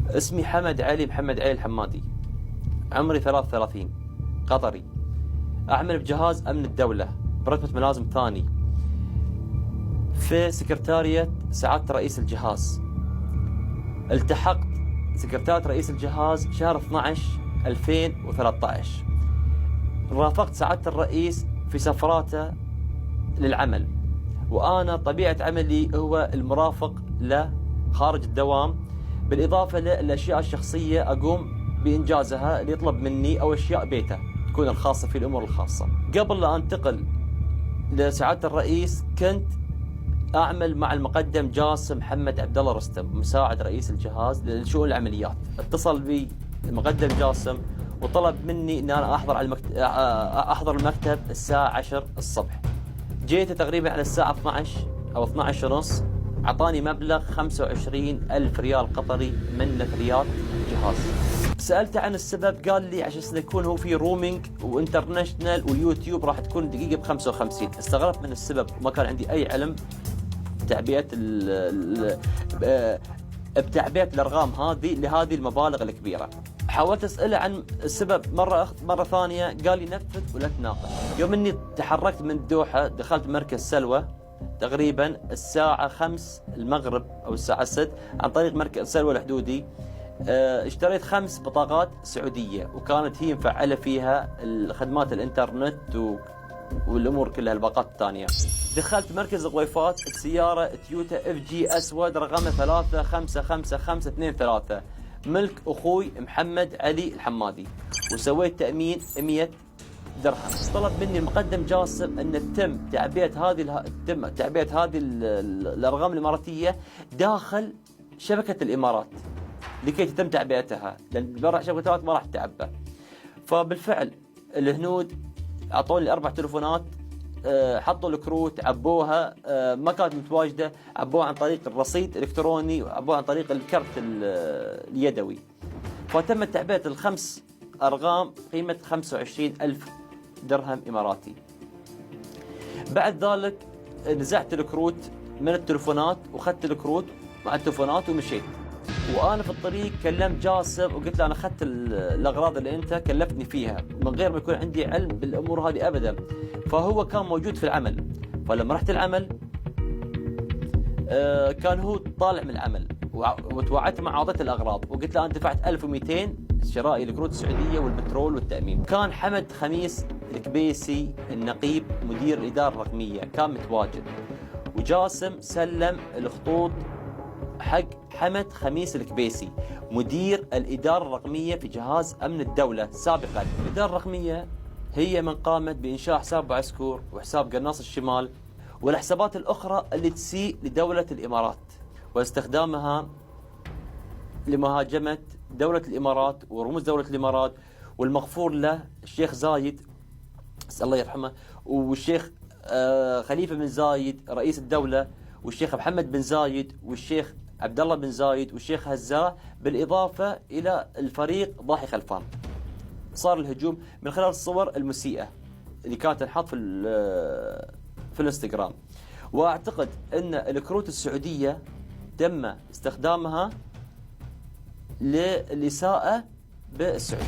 اسمي محمد علي الحمادي، عمري 33، قطري، أعمل بجهاز أمن الدولة برتبة ملازم ثاني في سكرتارية سعادة رئيس الجهاز. التحقت سكرتارية رئيس الجهاز شهر 12 2013. رافقت سعادة الرئيس في سفراته للعمل، وأنا طبيعة عملي هو المرافق له خارج الدوام، بالإضافة للأشياء الشخصية أقوم بإنجازها اللي يطلب مني، أو أشياء بيته تكون الخاصة في الأمور الخاصة. قبل لا أنتقل لسعادة الرئيس كنت أعمل مع المقدم جاسم محمد عبد الله رستم، مساعد رئيس الجهاز لشؤون العمليات. اتصل بي المقدم جاسم وطلب مني أن أنا أحضر المكتب الساعة 10 الصبح. جيت تقريبا على الساعة 12 أو 12 ونص، أعطاني مبلغ 25,000 ريال قطري من نثريات الجهاز. سألته عن السبب، قال لي عشان يكون هو في رومينج وانترناشنال واليوتيوب راح تكون الدقيقة ب55. استغربت من السبب وما كان عندي أي علم بتعبئة الأرقام هذه لهذه المبالغ الكبيرة. حاولت أسأله عن السبب مرة ثانية، قال لي نفذ ولا تناقش. يوم أني تحركت من الدوحة دخلت مركز سلوى تقريبا الساعة 5 المغرب أو الساعة 6 عن طريق مركز سلوى الحدودي. اشتريت 5 بطاقات سعودية، وكانت هي مفعلة فيها خدمات الانترنت والأمور كلها، الباقات الثانية. دخلت مركز الغويفات بسيارة تويوتا FG أسود رقمها 355523 ملك أخوي محمد علي الحمادي، وسويت تأمين 100 درهم. طلب مني المقدم جاسم أن تتم تعبئة هذه الأرقام الإماراتية داخل شبكة الإمارات لكي تتم تعبئتها، لأن برا شبكة الإمارات ما راح تعبى. فبالفعل الهنود أعطوني 4 تلفونات، حطوا الكروت، عبوها، ما كانت متواجدة، عبوها عن طريق الرصيد الإلكتروني، وعبوها عن طريق الكرت اليدوي. فتمت تعبئة ال5 أرقام قيمة 25,000 درهم إماراتي. بعد ذلك نزعت الكروت من التلفونات، وأخذت الكروت مع التلفونات ومشيت. وأنا في الطريق كلمت جاسم وقلت له أنا أخذت الأغراض اللي أنت كلفتني فيها من غير ما يكون عندي علم بالأمور هذه أبدا. فهو كان موجود في العمل، فلما رحت العمل كان هو طالع من العمل، وتوعدت مع عوضة الأغراض، وقلت له أنا دفعت 1200 شراء الكروت السعودية والبترول والتأمين. كان حمد خميس الكبيسي النقيب مدير الإدارة الرقمية كان متواجد، وجاسم سلم الخطوط حق حمد خميس الكبيسي مدير الإدارة الرقمية في جهاز أمن الدولة سابقا. الإدارة الرقمية هي من قامت بإنشاء حساب أبو عسكر وحساب قناص الشمال والحسابات الأخرى اللي تسيء لدولة الإمارات، واستخدامها لمهاجمة دولة الإمارات ورموز دولة الإمارات، والمغفور له الشيخ زايد الله يرحمه، والشيخ خليفة بن زايد رئيس الدولة، والشيخ محمد بن زايد، والشيخ عبد الله بن زايد، والشيخ هزاع، بالإضافة إلى الفريق ضاحي خلفان. صار الهجوم من خلال الصور المسيئة اللي كانت تنحط في الانستغرام. وأعتقد أن الكروت السعودية تم استخدامها للإساءة بالسعودية.